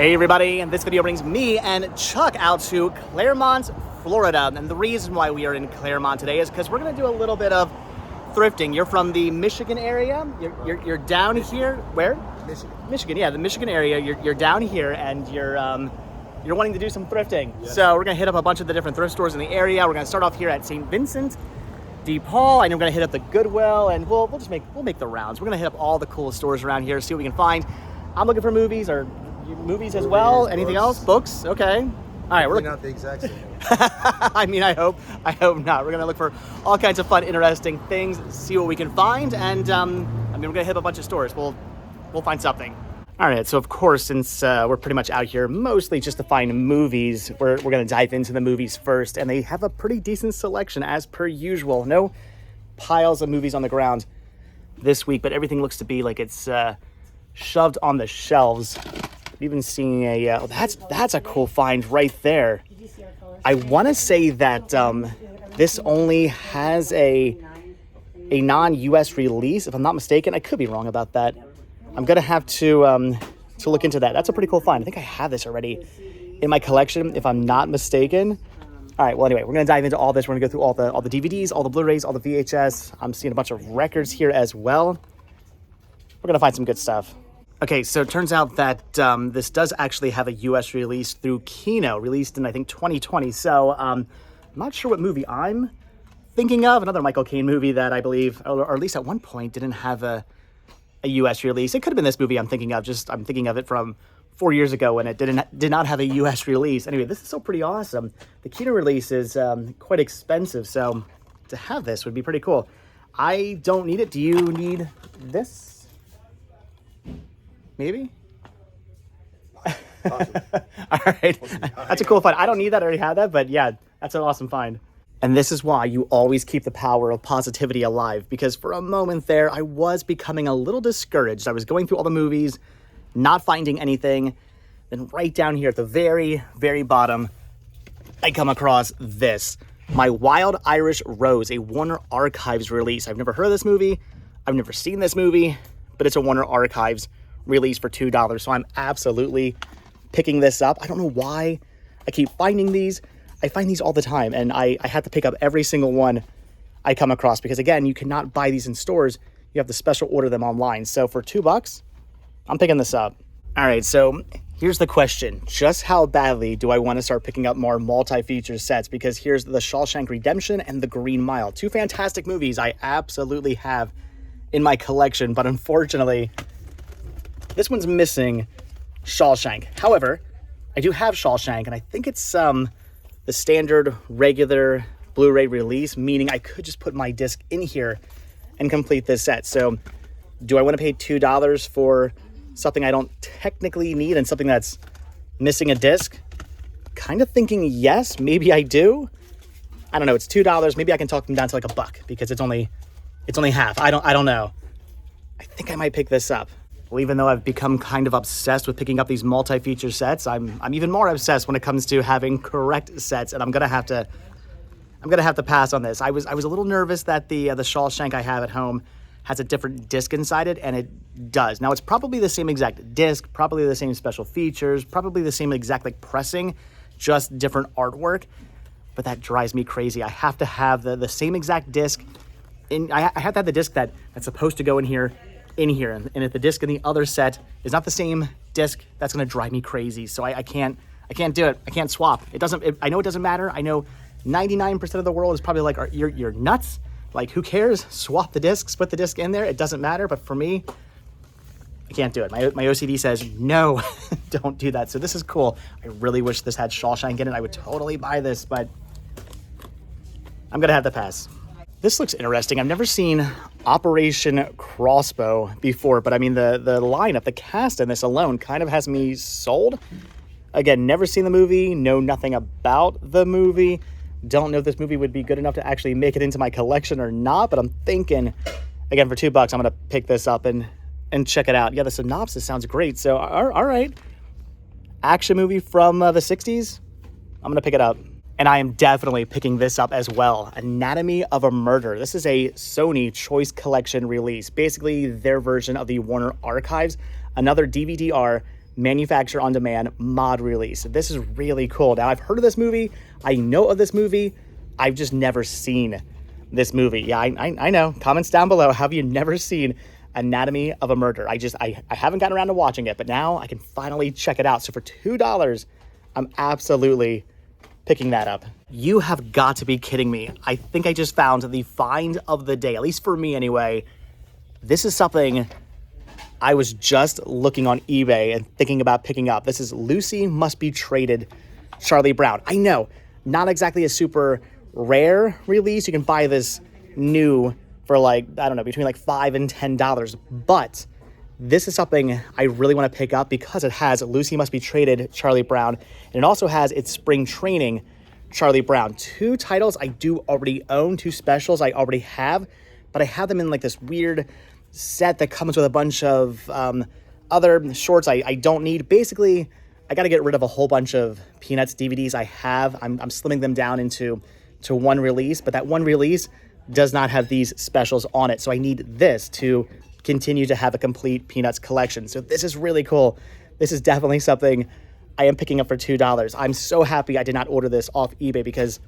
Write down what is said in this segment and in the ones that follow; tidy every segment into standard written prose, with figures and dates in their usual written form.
Hey everybody, and this video brings me and Chuck out to Clermont, Florida. And the reason why we are in Clermont today is because we're going to do a little bit of thrifting. You're from the Michigan area. You're down here. Where? Michigan. Yeah, the Michigan area. You're down here, and you're wanting to do some thrifting. Yes. So we're going to hit up a bunch of the different thrift stores in the area. We're going to start off here at St. Vincent de Paul. I know we're going to hit up the Goodwill, and we'll make the rounds. We're going to hit up all the coolest stores around here, see what we can find. I'm looking for movies as well. Anything else? Books? Okay. All right, we're not the exact same. I mean, I hope not. We're gonna look for all kinds of fun, interesting things, see what we can find, and we're gonna hit up a bunch of stores. We'll find something. All right. So of course, since we're pretty much out here mostly just to find movies, we're gonna dive into the movies first, and they have a pretty decent selection as per usual. No piles of movies on the ground this week, but everything looks to be like it's shoved on the shelves. Even seeing that's a cool find right there. I want to say that this only has a non-US release, if I'm not mistaken. I could be wrong about that. I'm gonna have to look into that. That's a pretty cool find. I think I have this already in my collection, if I'm not mistaken. All right. Well, anyway, we're gonna dive into all this. We're gonna go through all the DVDs, all the Blu-rays, all the VHS. I'm seeing a bunch of records here as well. We're gonna find some good stuff. Okay, so it turns out that this does actually have a US release through Kino, released in, I think, 2020. So I'm not sure what movie I'm thinking of. Another Michael Caine movie that I believe, or at least at one point, didn't have a US release. It could have been this movie I'm thinking of. I'm thinking of it from 4 years ago when it did not have a US release. Anyway, this is so pretty awesome. The Kino release is quite expensive, so to have this would be pretty cool. I don't need it. Do you need this? Maybe? Awesome. All right. That's a cool find. I don't need that. I already had that, but yeah, that's an awesome find. And this is why you always keep the power of positivity alive, because for a moment there, I was becoming a little discouraged. I was going through all the movies, not finding anything. Then right down here at the very, very bottom, I come across this. My Wild Irish Rose, a Warner Archives release. I've never heard of this movie. I've never seen this movie, but it's a Warner Archives release for $2. So I'm absolutely picking this up. I don't know why I keep finding these. I find these all the time, and I had to pick up every single one I come across because, again, you cannot buy these in stores. You have to special order them online. So for $2, I'm picking this up. All right, so here's the question. Just how badly do I want to start picking up more multi-feature sets? Because here's The Shawshank Redemption and The Green Mile. Two fantastic movies I absolutely have in my collection, but unfortunately, this one's missing Shawshank. However, I do have Shawshank, and I think it's the standard regular Blu-ray release, meaning I could just put my disc in here and complete this set. So do I want to pay $2 for something I don't technically need and something that's missing a disc? Kind of thinking yes, maybe I do. I don't know, it's $2. Maybe I can talk them down to like $1 because it's only half. I don't know. I think I might pick this up. Well, even though I've become kind of obsessed with picking up these multi-feature sets, I'm even more obsessed when it comes to having correct sets, and I'm gonna have to pass on this. I was a little nervous that the Shawshank I have at home has a different disc inside it, and it does. Now it's probably the same exact disc, probably the same special features, probably the same exact like pressing, just different artwork. But that drives me crazy. I have to have the same exact disc. I have to have the disc that's supposed to go in here. And if the disc in the other set is not the same disc, that's going to drive me crazy. So I can't do it. I can't swap. I know it doesn't matter. I know 99% of the world is probably like, you're nuts. Like, who cares? Swap the discs, put the disc in there. It doesn't matter. But for me, I can't do it. My OCD says, no, don't do that. So this is cool. I really wish this had Shawshank in it. I would totally buy this, but I'm going to have to pass. This looks interesting. I've never seen Operation Crossbow before, but I mean, the lineup, the cast in this alone kind of has me sold. Again, never seen the movie, know nothing about the movie. Don't know if this movie would be good enough to actually make it into my collection or not, but I'm thinking, again, for $2, I'm going to pick this up and check it out. Yeah, the synopsis sounds great. So, all right. Action movie from the 60s. I'm going to pick it up. And I am definitely picking this up as well. Anatomy of a Murder. This is a Sony Choice Collection release. Basically, their version of the Warner Archives. Another DVD-R manufacturer on demand mod release. This is really cool. Now, I've heard of this movie. I know of this movie. I've just never seen this movie. Yeah, I know. Comments down below. Have you never seen Anatomy of a Murder? I haven't gotten around to watching it, but now I can finally check it out. So for $2, I'm absolutely picking that up. You have got to be kidding me. I think I just found the find of the day, at least for me anyway. This is something I was just looking on eBay and thinking about picking up. This is Lucy Must Be Traded Charlie Brown. I know, not exactly a super rare release. You can buy this new for like, I don't know, between like $5 and $10. But this is something I really want to pick up because it has Lucy Must Be Traded Charlie Brown, and it also has its Spring Training Charlie Brown. 2 titles I do already own, 2 specials I already have, but I have them in like this weird set that comes with a bunch of other shorts I don't need. Basically, I got to get rid of a whole bunch of Peanuts DVDs I have. I'm slimming them down into one release, but that one release does not have these specials on it. So I need this to continue to have a complete Peanuts collection. So this is really cool. This is definitely something I am picking up for $2. I'm so happy I did not order this off eBay because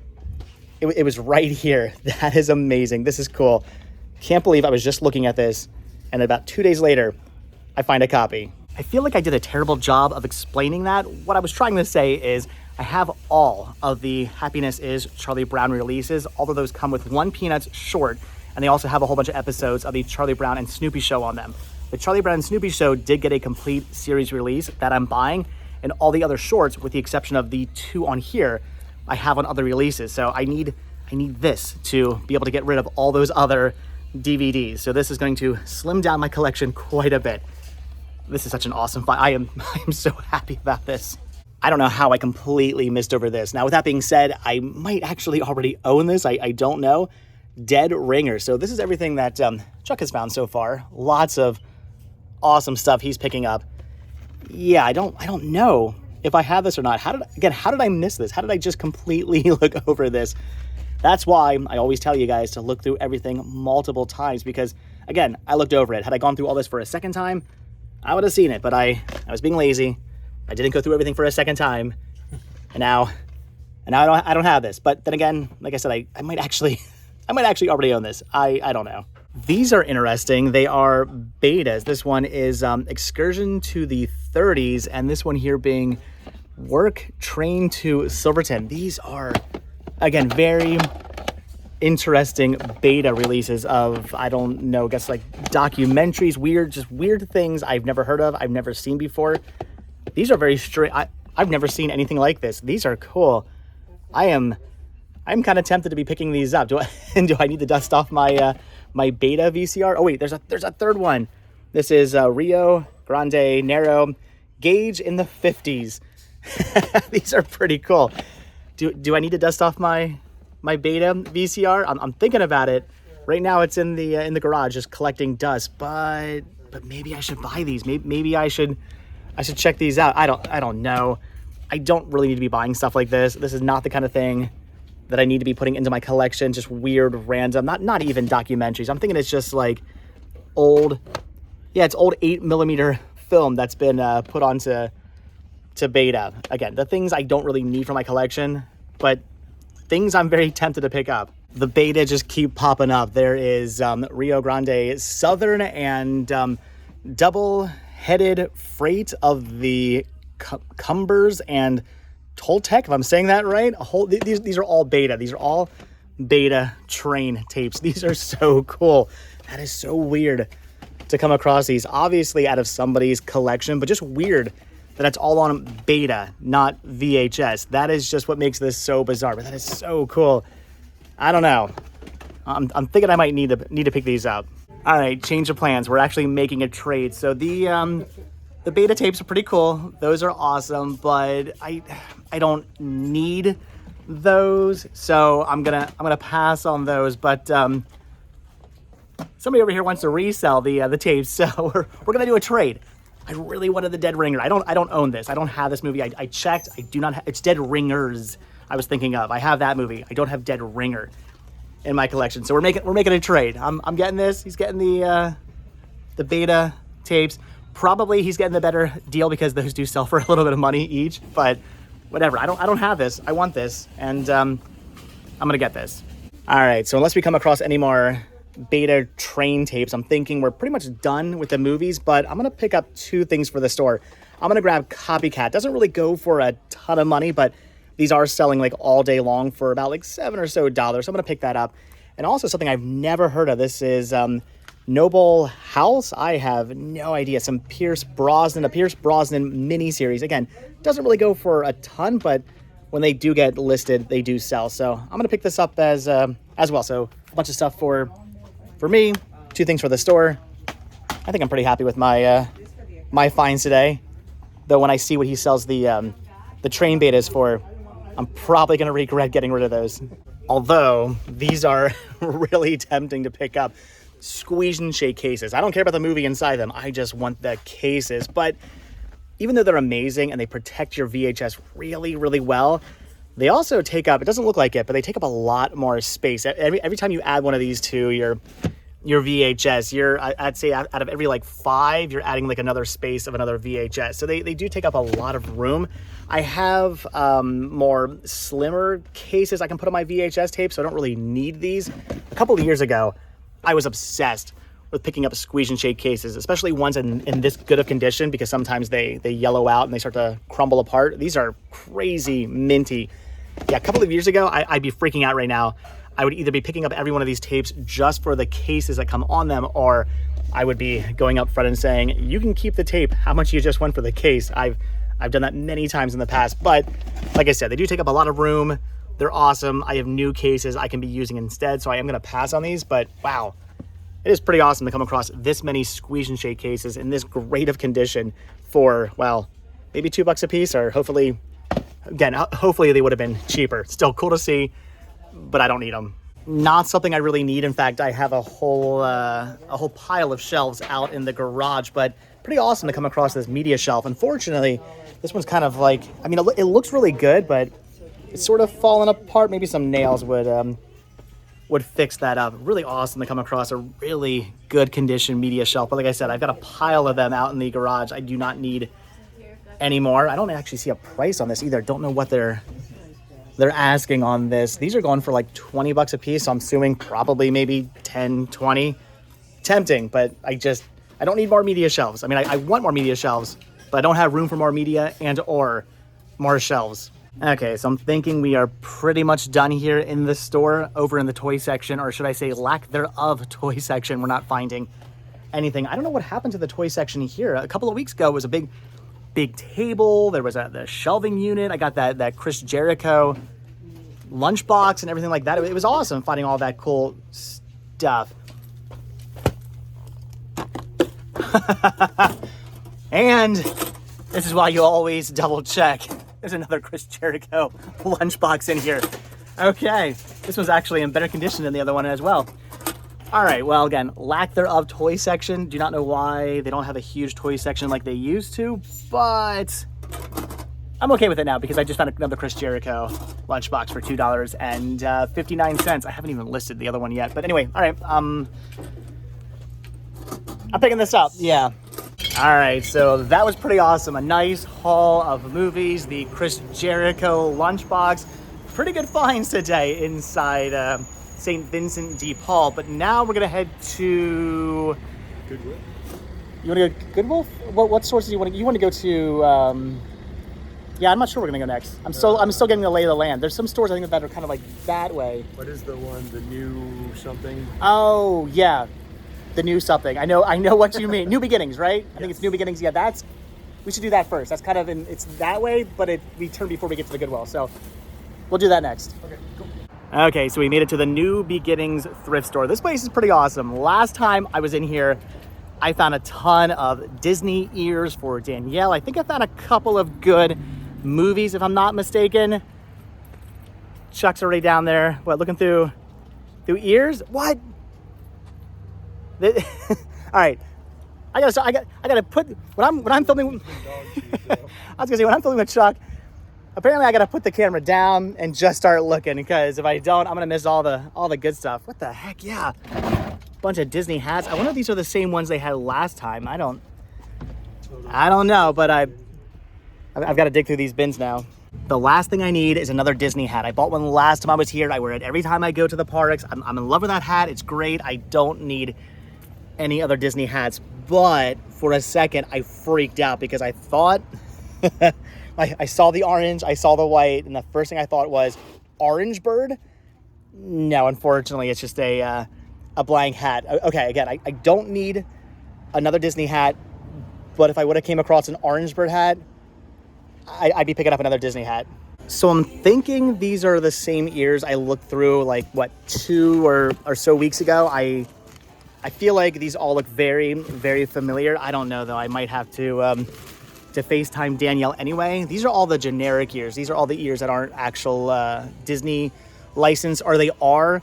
it was right here. That is amazing. This is cool. Can't believe I was just looking at this, and about 2 days later, I find a copy. I feel like I did a terrible job of explaining that. What I was trying to say is I have all of the Happiness Is Charlie Brown releases. All of those come with one Peanuts short, and they also have a whole bunch of episodes of the Charlie Brown and Snoopy show on them. The Charlie Brown and Snoopy show did get a complete series release that I'm buying, and all the other shorts, with the exception of the 2 on here, I have on other releases. So I need this to be able to get rid of all those other DVDs. So this is going to slim down my collection quite a bit. This is such an awesome find. I am so happy about this. I don't know how I completely missed over this. Now, with that being said, I might actually already own this. I don't know. Dead Ringer. So this is everything that Chuck has found so far. Lots of awesome stuff he's picking up. Yeah, I don't know if I have this or not. How did I miss this? How did I just completely look over this? That's why I always tell you guys to look through everything multiple times, because again, I looked over it. Had I gone through all this for a second time, I would have seen it, but I was being lazy. I didn't go through everything for a second time, and now I don't have this. But then again, like I said, I might actually already own this. I don't know. These are interesting. They are betas. This one is Excursion to the 30s, and this one here being Work Train to Silverton. These are, again, very interesting beta releases of, I don't know, I guess like documentaries, weird things I've never heard of, I've never seen before. These are very straight. I've never seen anything like this. These are cool. I'm kind of tempted to be picking these up. Do I need to dust off my my beta VCR? Oh wait, there's a third one. This is Rio Grande Narrow Gauge in the 50s. These are pretty cool. Do I need to dust off my beta VCR? I'm thinking about it. Right now it's in the garage just collecting dust, but maybe I should buy these. Maybe I should check these out. I don't know. I don't really need to be buying stuff like this. This is not the kind of thing that I need to be putting into my collection. Just weird, random, not even documentaries. I'm thinking it's just like old 8mm film that's been put onto beta. Again, the things I don't really need for my collection, but things I'm very tempted to pick up. The beta just keep popping up. There is Rio Grande Southern and double-headed freight of the Cumbers and Toltec, if I'm saying that right. These are all beta. These are all beta train tapes. These are so cool. That is so weird to come across these. Obviously out of somebody's collection, but just weird that it's all on beta, not VHS. That is just what makes this so bizarre, but that is so cool. I don't know. I'm thinking I might need to pick these up. All right, change of plans. We're actually making a trade. So the beta tapes are pretty cool. Those are awesome, but I don't need those, so I'm gonna pass on those. But somebody over here wants to resell the tapes, so we're gonna do a trade. I really wanted the Dead Ringer. I don't own this. I don't have this movie. I checked. I do not. It's Dead Ringers I was thinking of. I have that movie. I don't have Dead Ringer in my collection, so we're making a trade. I'm getting this. He's getting the beta tapes. Probably he's getting the better deal because those do sell for a little bit of money each, but whatever. I don't have this. I want this, and I'm gonna get this. All right, so unless we come across any more beta train tapes, I'm thinking we're pretty much done with the movies, but I'm gonna pick up 2 things for the store. I'm gonna grab Copycat. Doesn't really go for a ton of money, but these are selling like all day long for about like $7 or so. So I'm gonna pick that up. And also something I've never heard of. This is Noble House. I have no idea. Some Pierce Brosnan, a Pierce Brosnan miniseries. Again, doesn't really go for a ton, but when they do get listed, they do sell. So I'm gonna pick this up as well. So a bunch of stuff for me, 2 things for the store. I think I'm pretty happy with my my finds today. Though when I see what he sells the train betas for, I'm probably gonna regret getting rid of those. Although these are really tempting to pick up. Squeeze and shake cases. I don't care about the movie inside them. I just want the cases. But even though they're amazing and they protect your VHS really, really well, they also take up, it doesn't look like it, but they take up a lot more space. Every time you add one of these to your VHS, I'd say out of every like 5, you're adding like another space of another VHS. So they do take up a lot of room. I have more slimmer cases I can put on my VHS tape, so I don't really need these. A couple of years ago, I was obsessed with picking up squeeze and shake cases, especially ones in this good of condition, because sometimes they yellow out and they start to crumble apart. These are crazy minty. Yeah, a couple of years ago, I'd be freaking out right now. I would either be picking up every one of these tapes just for the cases that come on them, or I would be going up front and saying, you can keep the tape. How much you just went for the case? I've done that many times in the past, but like I said, they do take up a lot of room. They're awesome. I have new cases I can be using instead, so I am going to pass on these, but wow. It is pretty awesome to come across this many squeeze and shake cases in this great of condition for, well, maybe $2 a piece, or hopefully they would have been cheaper. Still cool to see, but I don't need them. Not something I really need. In fact, I have a whole pile of shelves out in the garage, but pretty awesome to come across this media shelf. Unfortunately, this one's kind of like, I mean, it looks really good, but it's sort of falling apart. Maybe some nails would fix that up. Really awesome to come across a really good condition media shelf. But like I said, I've got a pile of them out in the garage. I do not need any more. I don't actually see a price on this either. Don't know what they're asking on this. These are going for like $20 a piece. So I'm assuming probably maybe 10, 20. Tempting, but I don't need more media shelves. I mean, I want more media shelves, but I don't have room for more media and or more shelves. Okay, so I'm thinking we are pretty much done here in the store. Over in the toy section, or should I say lack thereof toy section, we're not finding anything. I don't know what happened to the toy section here. A couple of weeks ago, it was a big table. There was the shelving unit. I got that Chris Jericho lunchbox and everything like that. It was awesome finding all that cool stuff. And this is why you always double check. There's another Chris Jericho lunchbox in here. Okay, this one's actually in better condition than the other one as well. All right, well, again, lack thereof toy section. Do not know why they don't have a huge toy section like they used to, but I'm okay with it now because I just found another Chris Jericho lunchbox for $2.59. I haven't even listed the other one yet, but anyway, all right. I'm picking this up, yeah. All right, so that was pretty awesome. A nice haul of movies, the Chris Jericho lunchbox. Pretty good finds today inside St. Vincent de Paul. But now we're gonna head to Goodwill. You want to go Goodwill? What sources do you want to? You want to go to? Yeah, I'm not sure where we're gonna go next. I'm still getting the lay of the land. There's some stores I think that are kind of like that way. What is the one? The new something? Oh yeah. The new something. I know what you mean. New Beginnings, right? I think it's New Beginnings. Yeah, we should do that first. That's kind of it's that way, but we turn before we get to the Goodwill. So we'll do that next. Okay, cool. Okay, so we made it to the New Beginnings thrift store. This place is pretty awesome. Last time I was in here, I found a ton of Disney ears for Danielle. I think I found a couple of good movies, if I'm not mistaken. Chuck's already down there. What, looking through ears? What? All right, I gotta put when I'm filming. I was gonna say when I'm filming with Chuck. Apparently, I gotta put the camera down and just start looking because if I don't, I'm gonna miss all the good stuff. What the heck? Yeah, bunch of Disney hats. I wonder if these are the same ones they had last time. I don't I don't know, but I've got to dig through these bins now. The last thing I need is another Disney hat. I bought one last time I was here. I wear it every time I go to the parks. I'm in love with that hat. It's great. I don't need any other Disney hats. But for a second, I freaked out because I thought, I saw the orange, I saw the white, and the first thing I thought was orange bird. No, unfortunately, it's just a blank hat. Okay, again, I don't need another Disney hat, but if I would have came across an orange bird hat, I'd be picking up another Disney hat. So I'm thinking these are the same ears I looked through like, 2 or so weeks ago. I feel like these all look very, very familiar. I don't know though, I might have to FaceTime Danielle anyway. These are all the generic ears. These are all the ears that aren't actual Disney licensed, or they are,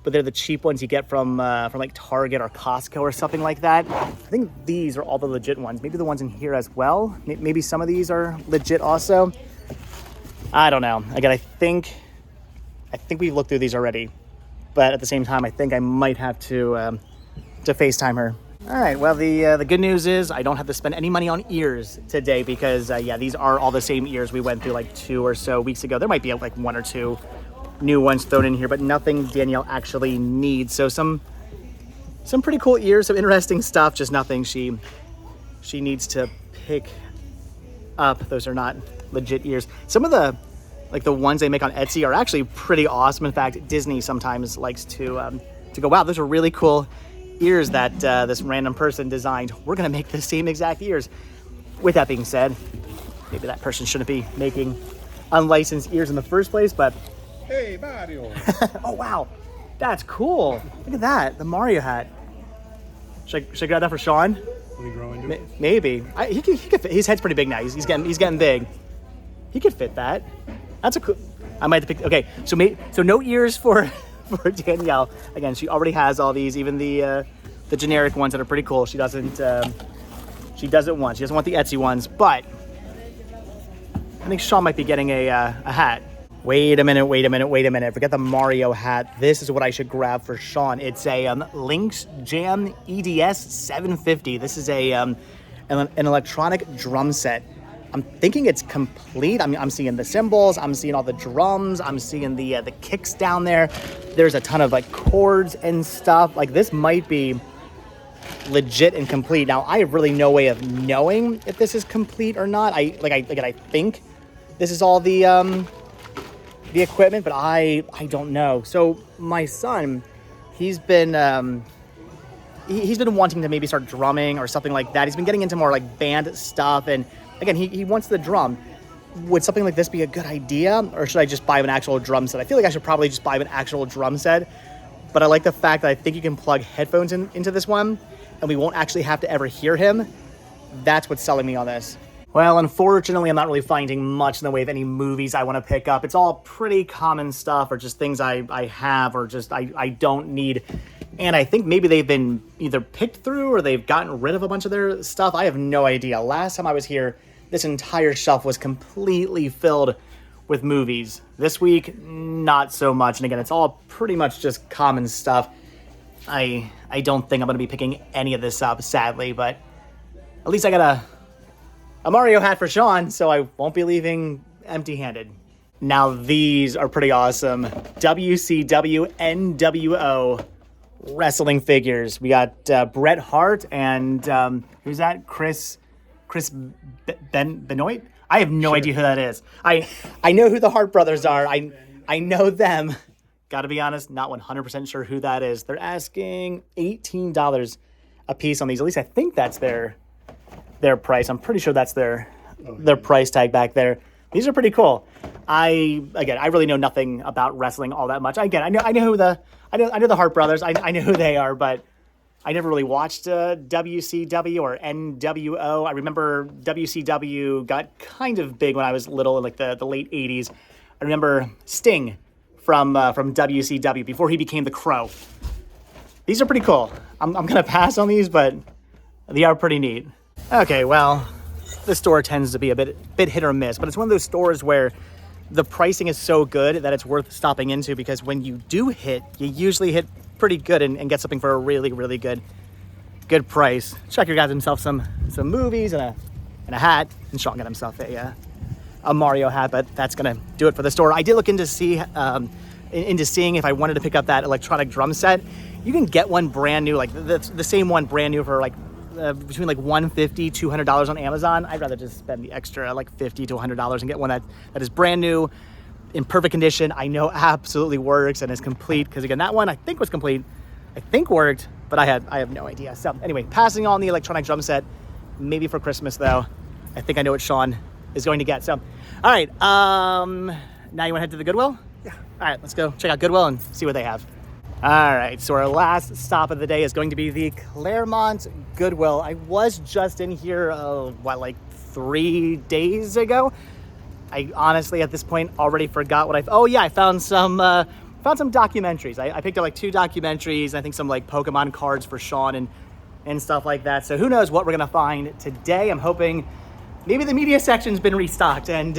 but they're the cheap ones you get from like Target or Costco or something like that. I think these are all the legit ones. Maybe the ones in here as well. Maybe some of these are legit also. I don't know. Again, I think we've looked through these already, but at the same time, I think I might have to FaceTime her. All right, well, the good news is I don't have to spend any money on ears today because, yeah, these are all the same ears we went through like 2 or so weeks ago. There might be like 1 or 2 new ones thrown in here, but nothing Danielle actually needs. So some pretty cool ears, some interesting stuff, just nothing she needs to pick up. Those are not legit ears. Some of the ones they make on Etsy are actually pretty awesome. In fact, Disney sometimes likes to go, wow, those are really cool ears that this random person designed. We're gonna make the same exact ears. With that being said, maybe that person shouldn't be making unlicensed ears in the first place, but Hey, Mario. oh wow, that's cool. Look at that, the Mario hat. Should I grab that for Sean? Will he grow into it? Maybe. He could fit. His head's pretty big now. He's getting big. He could fit that. That's a cool. I might have to pick. Okay, so no ears for Danielle. Again, she already has all these, even the generic ones that are pretty cool. She doesn't want the Etsy ones, but I think Sean might be getting a hat. Wait a minute. Forget the Mario hat. This is what I should grab for Sean. It's a Lynx Jam EDS 750. This is an electronic drum set. I'm thinking it's complete. I'm seeing the cymbals. I'm seeing all the drums. I'm seeing the kicks down there. There's a ton of like chords and stuff. Like this might be legit and complete. Now I have really no way of knowing if this is complete or not. I think this is all the equipment, but I don't know. So my son, he's been wanting to maybe start drumming or something like that. He's been getting into more like band stuff, and again, he wants the drum. Would something like this be a good idea, or should I just buy him an actual drum set? I feel like I should probably just buy him an actual drum set, but I like the fact that I think you can plug headphones into this one, and we won't actually have to ever hear him. That's what's selling me on this. Well, unfortunately, I'm not really finding much in the way of any movies I want to pick up. It's all pretty common stuff, or just things I have, or just I don't need. And I think maybe they've been either picked through or they've gotten rid of a bunch of their stuff. I have no idea. Last time I was here, this entire shelf was completely filled with movies. This week, not so much. And again, it's all pretty much just common stuff. I don't think I'm going to be picking any of this up, sadly, but at least I got a Mario hat for Sean, so I won't be leaving empty-handed. Now these are pretty awesome. WCW NWO wrestling figures. We got Bret Hart and who's that? Chris Benoit? I have no idea who that is. I know who the Hart brothers are. I know them. Gotta be honest, not 100% sure who that is. They're asking $18 a piece on these. At least I think that's their price. I'm pretty sure that's their price tag back there. These are pretty cool. I really know nothing about wrestling all that much. Again, I know the Hart brothers. I know who they are, but I never really watched WCW or NWO. I remember WCW got kind of big when I was little, in like the late 80s. I remember Sting from WCW before he became the Crow. These are pretty cool. I'm gonna pass on these, but they are pretty neat. Okay, well, this store tends to be a bit hit or miss, but it's one of those stores where the pricing is so good that it's worth stopping into, because when you do hit, you usually hit pretty good and get something for a really, really good price. Chuck got himself some movies and and a hat, and Sean got himself a Mario hat, but that's gonna do it for the store. I did look into seeing if I wanted to pick up that electronic drum set. You can get one brand new, like the same one brand new for like between like $150, $200 on Amazon. I'd rather just spend the extra like $50 to $100 and get one that is brand new, in perfect condition. I know absolutely works and is complete, because again, that one I think was complete, I think worked, but I have no idea. So anyway, passing on the electronic drum set, maybe for Christmas though. I think I know what Sean is going to get. So, all right, now you wanna head to the Goodwill? Yeah. All right, let's go check out Goodwill and see what they have. All right, so our last stop of the day is going to be the Clermont Goodwill. I was just in here, like 3 days ago? I honestly, at this point, already forgot what I found some documentaries. I picked up like 2 documentaries, I think some like Pokemon cards for Sean and stuff like that. So who knows what we're gonna find today. I'm hoping maybe the media section's been restocked, and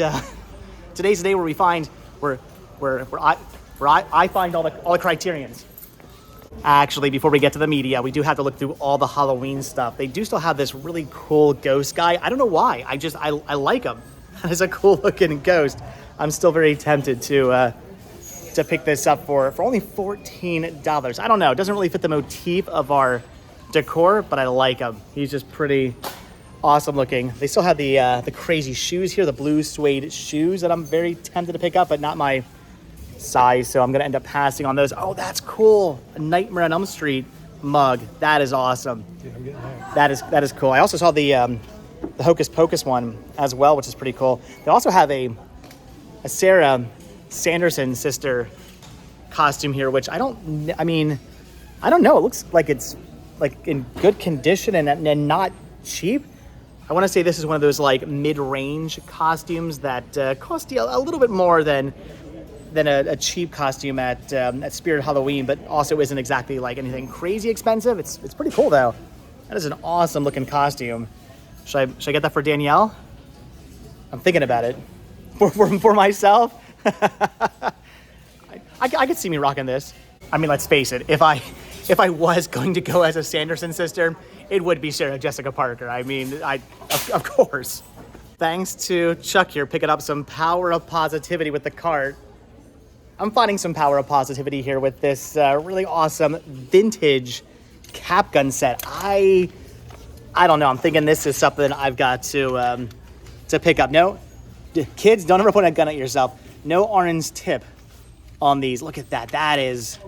today's the day where we find, where I find all the criterions. Actually, before we get to the media, we do have to look through all the Halloween stuff. They do still have this really cool ghost guy. I don't know why. I like him. It's a cool looking ghost. I'm still very tempted to pick this up for only $14. I don't know. It doesn't really fit the motif of our decor, but I like him. He's just pretty awesome looking. They still have the crazy shoes here, the blue suede shoes that I'm very tempted to pick up, but not my size, so I'm gonna end up passing on those. Oh, that's cool. A Nightmare on Elm Street mug. That is awesome. Yeah, I'm getting that. That is cool. I also saw the Hocus Pocus one as well, which is pretty cool. They also have a Sarah Sanderson sister costume here, which I don't know. It looks like it's like in good condition and not cheap. I want to say this is one of those like mid-range costumes that cost you a little bit more than a cheap costume at Spirit Halloween, but also isn't exactly like anything crazy expensive. It's pretty cool though. That is an awesome looking costume. Should I get that for Danielle? I'm thinking about it. For myself? I could see me rocking this. I mean, let's face it. If I was going to go as a Sanderson sister, it would be Sarah Jessica Parker. I mean, of course. Thanks to Chuck here picking up some power of positivity with the cart. I'm finding some power of positivity here with this really awesome vintage cap gun set. I don't know. I'm thinking this is something I've got to pick up. No, kids, don't ever point a gun at yourself. No orange tip on these. Look at that. That is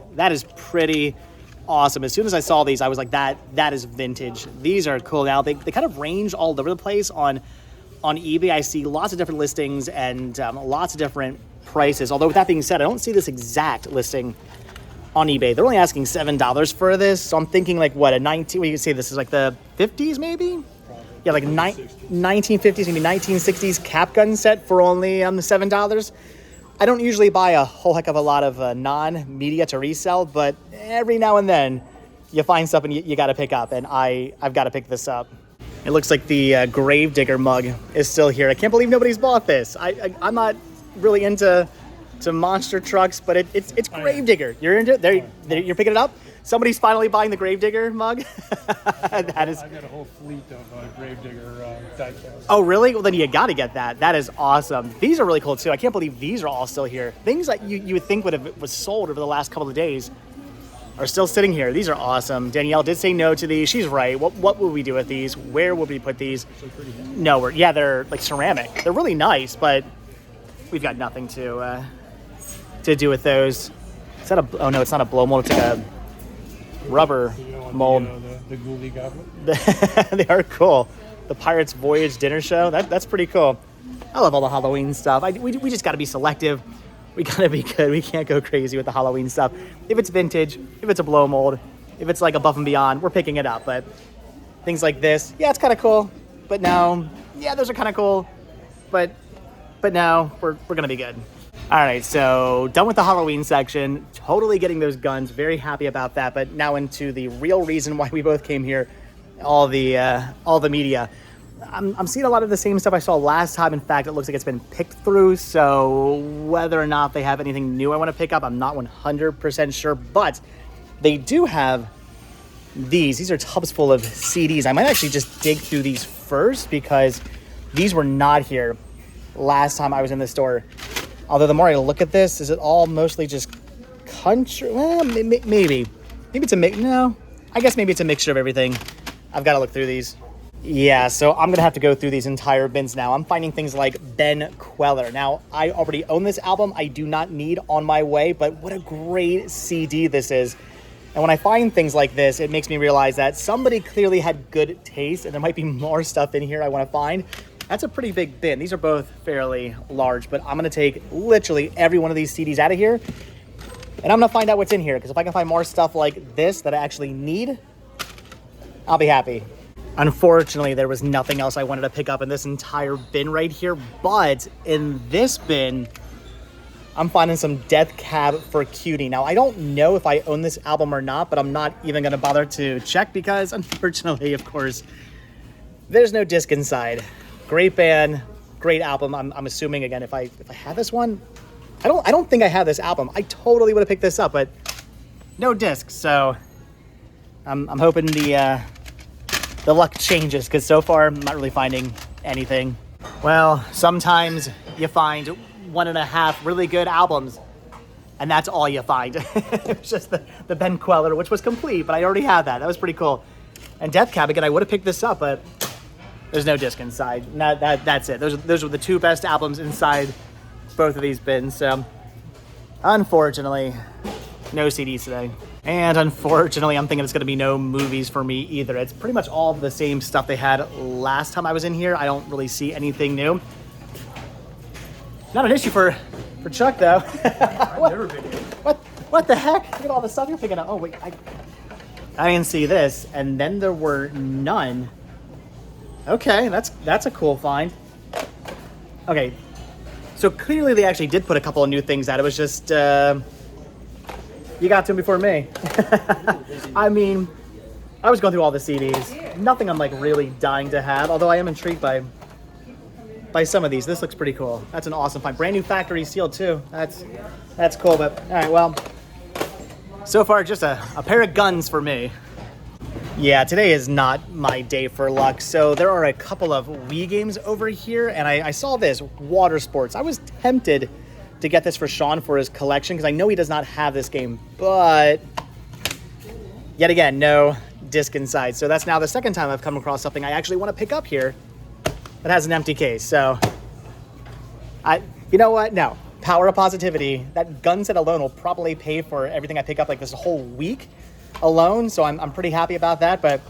pretty awesome. As soon as I saw these, I was like, that is vintage. These are cool. Now they kind of range all over the place on eBay. I see lots of different listings and lots of different prices. Although with that being said, I don't see this exact listing on eBay. They're only asking $7 for this. So I'm thinking like what, you can say this is like the 50s maybe? Probably. Yeah, like 1950s, maybe 1960s cap gun set for only $7. I don't usually buy a whole heck of a lot of non-media to resell, but every now and then you find something you got to pick up, and I've got to pick this up. It looks like the Gravedigger mug is still here. I can't believe nobody's bought this. I'm not really into monster trucks, but it's Gravedigger. You're into it? You're picking it up? Somebody's finally buying the Gravedigger mug? That is. I got a whole fleet of Gravedigger diecasts. Oh, really? Well, then you got to get that. That is awesome. These are really cool, too. I can't believe these are all still here. Things that you would think was sold over the last couple of days are still sitting here. These are awesome. Danielle did say no to these. She's right. What would we do with these? Where would we put these? No, they're like ceramic. They're really nice, but we've got nothing to do with those. Is that oh no, it's not a blow mold. It's like a rubber mold. The Ghoulie Goblet. They are cool. The Pirates Voyage dinner show. That's pretty cool. I love all the Halloween stuff. We just got to be selective. We got to be good. We can't go crazy with the Halloween stuff. If it's vintage, if it's a blow mold, if it's like above and beyond, we're picking it up. But things like this, yeah, it's kind of cool. But no, yeah, those are kind of cool. But no, we're going to be good. All right, so done with the Halloween section. Totally getting those guns. Very happy about that. But now into the real reason why we both came here, all the media. I'm seeing a lot of the same stuff I saw last time. In fact, it looks like it's been picked through. So whether or not they have anything new I want to pick up, I'm not 100% sure. But they do have these. These are tubs full of CDs. I might actually just dig through these first because These were not here last time I was in the store. Although the more I look at this, is it all mostly just country? Well, maybe. Maybe it's a mix. No, I guess maybe it's a mixture of everything. I've got to look through these. Yeah, so I'm going to have to go through these entire bins now. I'm finding things like Ben Queller. Now, I already own this album. I do not need On My Way, but what a great CD this is. And when I find things like this, it makes me realize that somebody clearly had good taste, and there might be more stuff in here I want to find. That's a pretty big bin. These are both fairly large, but I'm going to take literally every one of these CDs out of here, and I'm going to find out what's in here, because if I can find more stuff like this that I actually need, I'll be happy. Unfortunately, there was nothing else I wanted to pick up in this entire bin right here, but in this bin, I'm finding some Death Cab for Cutie. Now, I don't know if I own this album or not, but I'm not even going to bother to check because, unfortunately, of course, there's no disc inside. Great band, great album. I'm assuming, again, if I had this one, I don't think I have this album. I totally would have picked this up, but no disc. So I'm hoping the luck changes, because so far I'm not really finding anything. Well, sometimes you find 1.5 really good albums, and that's all you find. It was just the Ben Queller, which was complete, but I already had that. That was pretty cool. And Death Cab, again, I would have picked this up, but there's no disc inside. That's it. Those were the two best albums inside both of these bins. So unfortunately, no CDs today. And unfortunately, I'm thinking it's going to be no movies for me either. It's pretty much all the same stuff they had last time I was in here. I don't really see anything new. Not an issue for Chuck, though. I've never been here. What the heck? Look at all the stuff you're picking up. Oh, wait. I didn't see this. And then there were none. Okay, that's a cool find. Okay. So clearly they actually did put a couple of new things out. It was just, you got to them before me. I mean, I was going through all the CDs. Nothing I'm like really dying to have, although I am intrigued by some of these. This looks pretty cool. That's an awesome find. Brand new factory seal too. That's cool, but all right, well, so far just a pair of guns for me. Yeah, today is not my day for luck. So there are a couple of Wii games over here, and I saw this, Water Sports. I was tempted to get this for Sean for his collection, because I know he does not have this game, but yet again, no disc inside. So that's now the second time I've come across something I actually want to pick up here that has an empty case. So you know what? No, power of positivity. That gun set alone will probably pay for everything I pick up like this whole week alone. So I'm pretty happy about that, but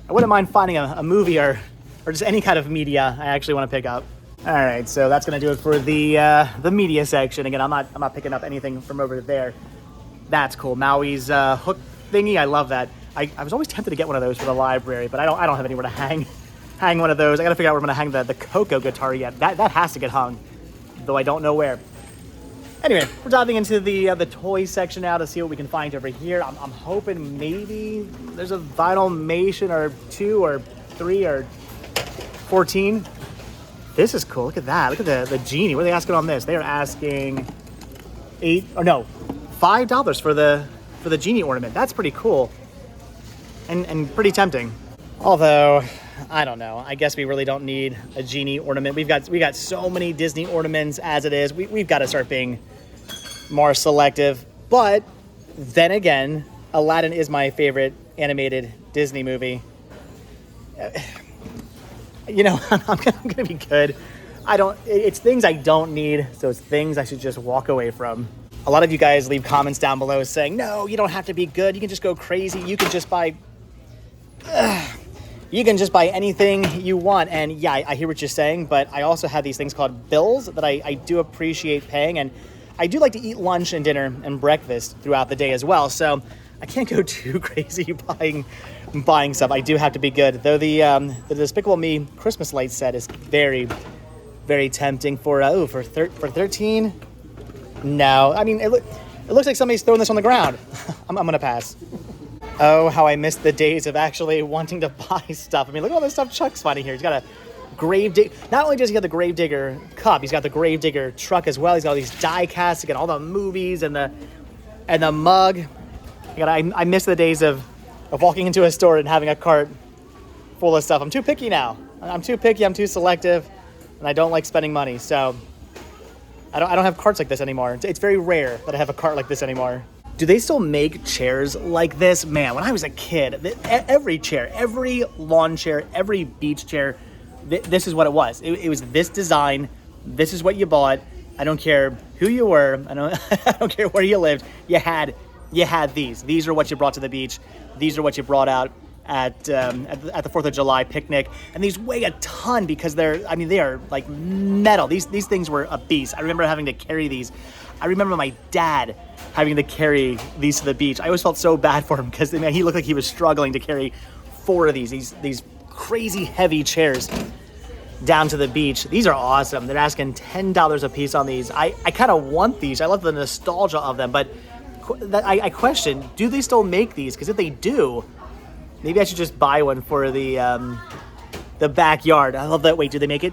I wouldn't mind finding a movie or just any kind of media I actually want to pick up. All right, so that's gonna do it for the media section. Again, I'm not picking up anything from over there. That's cool. Maui's hook thingy, I love that. I was always tempted to get one of those for the library, but I don't have anywhere to hang one of those. I gotta figure out where I'm gonna hang the Coco guitar yet. That has to get hung, though I don't know where. Anyway, we're diving into the toy section now to see what we can find over here. I'm hoping maybe there's a Vinylmation or 2 or 3 or 14. This is cool. Look at that. Look at the genie. What are they asking on this? They are asking $5 for the genie ornament. That's pretty cool and pretty tempting. Although, I don't know. I guess we really don't need a genie ornament. We got so many Disney ornaments as it is. We've got to start being more selective. But then again, Aladdin is my favorite animated Disney movie. You know, I'm gonna be good. It's things I don't need, so it's things I should just walk away from. A lot of you guys leave comments down below saying, no, you don't have to be good. You can just go crazy. You can just buy anything you want. And yeah, I hear what you're saying, but I also have these things called bills that I do appreciate paying. And I do like to eat lunch and dinner and breakfast throughout the day as well. So I can't go too crazy buying stuff. I do have to be good. Though the Despicable Me Christmas light set is very, very tempting for 13. No, I mean, it looks like somebody's throwing this on the ground. I'm gonna pass. Oh, how I miss the days of actually wanting to buy stuff. I mean, look at all this stuff Chuck's finding here. He's got a Gravedigger. Not only does he have the Gravedigger cup, he's got the Gravedigger truck as well. He's got all these die casts. He's got all the movies and the mug. I miss the days of walking into a store and having a cart full of stuff. I'm too picky now. I'm too picky, I'm too selective, and I don't like spending money. So I don't have carts like this anymore. It's very rare that I have a cart like this anymore. Do they still make chairs like this? Man, when I was a kid, every chair, every lawn chair, every beach chair, this is what it was. It was this design. This is what you bought. I don't care who you were. I don't care where you lived. You had these. These are what you brought to the beach. These are what you brought out at the 4th of July picnic. And these weigh a ton because they are like metal. These things were a beast. I remember having to carry these. I remember my dad having to carry these to the beach. I always felt so bad for him because he looked like he was struggling to carry 4 of these crazy heavy chairs down to the beach. These are awesome. They're asking $10 a piece on these. I kind of want these. I love the nostalgia of them, but I question, do they still make these? Because if they do, maybe I should just buy one for the backyard. I love that. Wait, do they make it?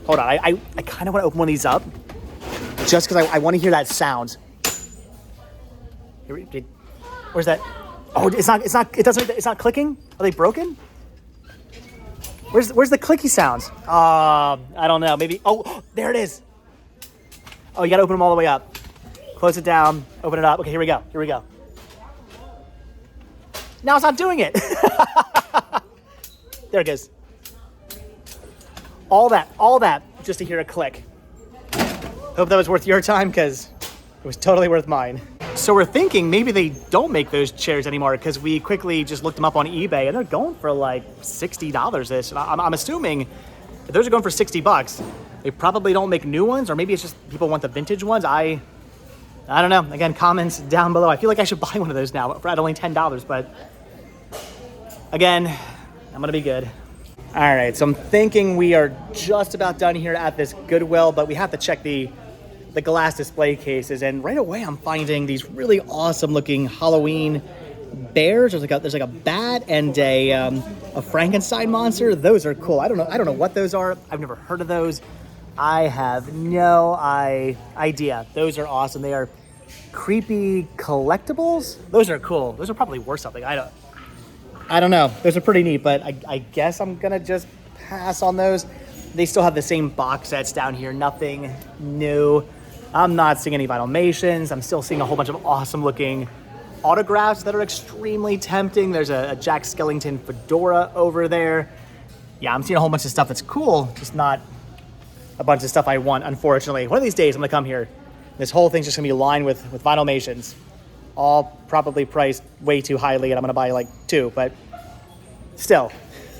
Hold on. I kind of want to open one of these up just because I want to hear that sound. Where's that? Oh, it's not clicking? Are they broken? Where's the clicky sounds? I don't know. Maybe. Oh, there it is. Oh, you got to open them all the way up. Close it down. Open it up. Okay, here we go. Now it's not doing it. There it goes. All that just to hear a click. Hope that was worth your time because it was totally worth mine. So we're thinking maybe they don't make those chairs anymore because we quickly just looked them up on eBay and they're going for like $60 this. And I'm assuming if those are going for $60, they probably don't make new ones, or maybe it's just people want the vintage ones. I don't know. Again, comments down below. I feel like I should buy one of those now at only $10, but again, I'm gonna be good. All right, so I'm thinking we are just about done here at this Goodwill, but we have to check the glass display cases, and right away I'm finding these really awesome looking Halloween bears. There's like a bat and a Frankenstein monster. Those are cool. I don't know what those are. I've never heard of those. I have no idea. Those are awesome. They are creepy collectibles. Those are cool. Those are probably worth something. I don't know. Those are pretty neat, but I guess I'm gonna just pass on those. They still have the same box sets down here. Nothing new. I'm not seeing any Vinylmations. I'm still seeing a whole bunch of awesome looking autographs that are extremely tempting. There's a Jack Skellington fedora over there. Yeah, I'm seeing a whole bunch of stuff that's cool, just not a bunch of stuff I want, unfortunately. One of these days I'm gonna come here. This whole thing's just gonna be lined with Vinylmations, all probably priced way too highly, and I'm gonna buy like 2, but still,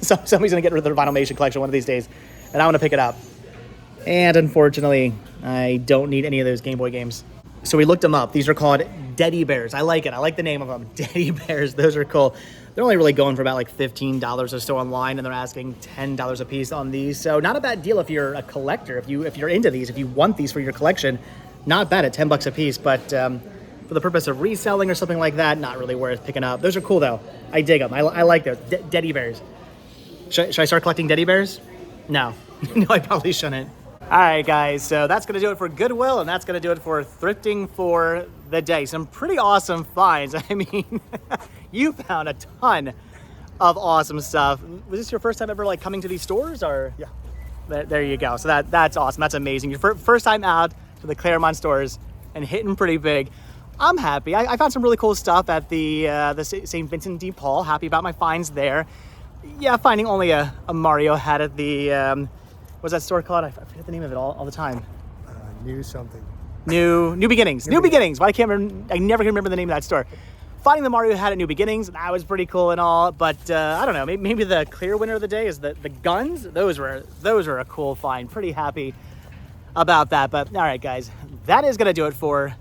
somebody's gonna get rid of their Vinylmation collection one of these days, and I wanna pick it up. And unfortunately, I don't need any of those Game Boy games. So we looked them up. These are called Teddy Bears. I like it. I like the name of them. Teddy Bears. Those are cool. They're only really going for about like $15 or so online, and they're asking $10 a piece on these. So not a bad deal if you're a collector. If you're into these, if you want these for your collection, not bad at $10 a piece. But for the purpose of reselling or something like that, not really worth picking up. Those are cool though. I dig them. I like those. Teddy Bears. Should I start collecting Teddy Bears? No. No, I probably shouldn't. All right, guys, so that's going to do it for Goodwill, and that's going to do it for thrifting for the day. Some pretty awesome finds. I mean, you found a ton of awesome stuff. Was this your first time ever, like, coming to these stores, or? Yeah. There you go. So that's awesome. That's amazing. Your first time out to the Clermont stores and hitting pretty big. I'm happy. I found some really cool stuff at the St. Vincent de Paul. Happy about my finds there. Yeah, finding only a Mario hat at the... what's that store called? I forget the name of it all the time. New something. New Beginnings. New Beginnings. Why I never can remember the name of that store. Finding the Mario hat at New Beginnings, that was pretty cool and all. But I don't know. Maybe the clear winner of the day is the guns. Those were a cool find. Pretty happy about that. But all right, guys, that is gonna do it for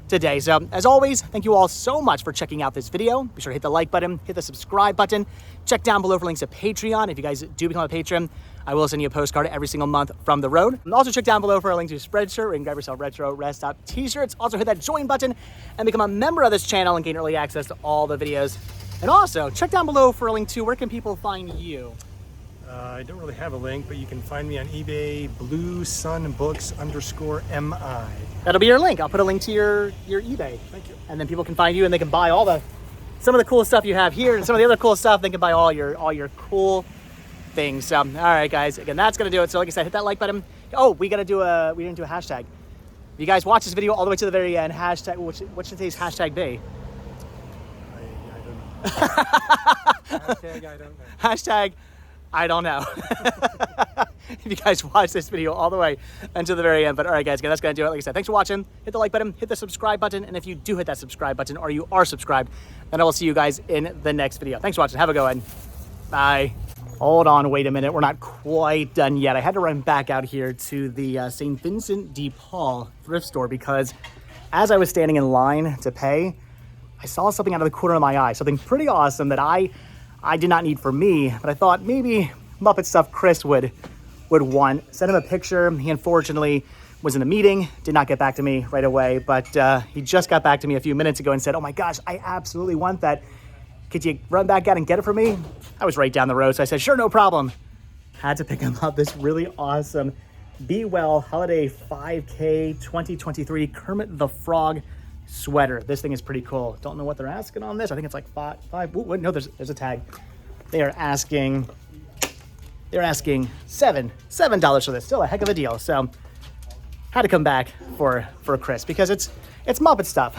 today. So as always, thank you all so much for checking out this video. Be sure to hit the like button, hit the subscribe button. Check down below for links to Patreon. If you guys do become a patron, I will send you a postcard every single month from the road. And also check down below for a link to Spreadshirt where you can grab yourself retro rest stop t-shirts. Also hit that join button and become a member of this channel and gain early access to all the videos. And also check down below for a link to where can people find you. I don't really have a link, but you can find me on eBay, bluesunbooks_MI. That'll be your link. I'll put a link to your eBay. Thank you. And then people can find you and they can buy some of the cool stuff you have here, and some of the other cool stuff. They can buy all your cool things. So, all right, guys. Again, that's going to do it. So, like I said, hit that like button. Oh, we didn't do a hashtag. If you guys watch this video all the way to the very end, hashtag, what should today's hashtag be? I don't know. Hashtag, I don't know. Hashtag, I don't know. If you guys watch this video all the way until the very end. But all right, guys, that's going to do it. Like I said, thanks for watching. Hit the like button, hit the subscribe button. And if you do hit that subscribe button or you are subscribed, then I will see you guys in the next video. Thanks for watching. Have a good one. Bye. Hold on, wait a minute. We're not quite done yet. I had to run back out here to the St. Vincent de Paul thrift store because as I was standing in line to pay, I saw something out of the corner of my eye, something pretty awesome that I did not need for me, but I thought maybe Muppet stuff Chris would want. Sent him a picture. He unfortunately was in a meeting, did not get back to me right away, but he just got back to me a few minutes ago and said, oh my gosh, I absolutely want that. Could you run back out and get it for me? I was right down the road, so I said, sure, no problem. Had to pick him up this really awesome Be Well Holiday 5K 2023 Kermit the Frog sweater. This thing is pretty cool. Don't know what they're asking on this. I think it's like five. Ooh, no, there's a tag. They're asking $7 for this. Still a heck of a deal. So had to come back for Chris because it's Muppet stuff.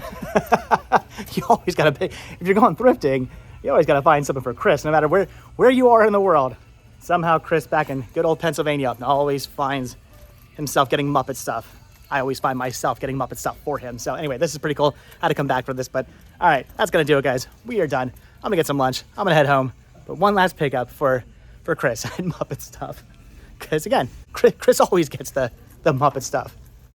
You always gotta pay. If you're going thrifting, you always gotta find something for Chris, no matter where you are in the world. Somehow Chris back in good old Pennsylvania always finds himself getting Muppet stuff. I always find myself getting Muppet stuff for him. So anyway, this is pretty cool. I had to come back for this, but all right, that's gonna do it, guys. We are done. I'm gonna get some lunch. I'm gonna head home. But one last pickup for Chris and Muppet stuff. Because again, Chris always gets the Muppet stuff.